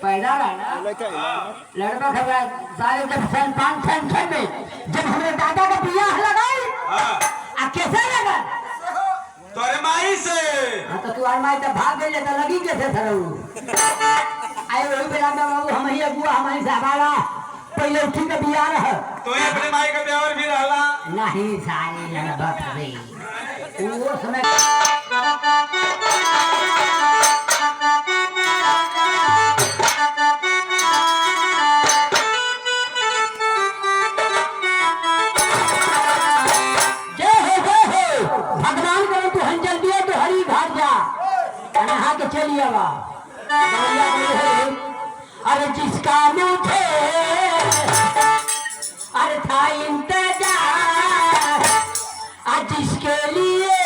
पैदा रहा लड़का खबरा सारे जब सन 5 में जब हमारे दादा का बियाह लगाई आ कैसे लगा तोरे माई से हाँ तो तू माई तो भाग गई तो लगी कैसे थरऊ आए वही बेला में बाबू हम ही अगुआ हमारी साबाला पहले उठी का बियाह रहा तो ये अपने माई का ब्याह भी रहला नहीं सारी लगभग रे वो समय चलिए अरे जिसका मुझे अरे था इंतजार आज जिसके लिए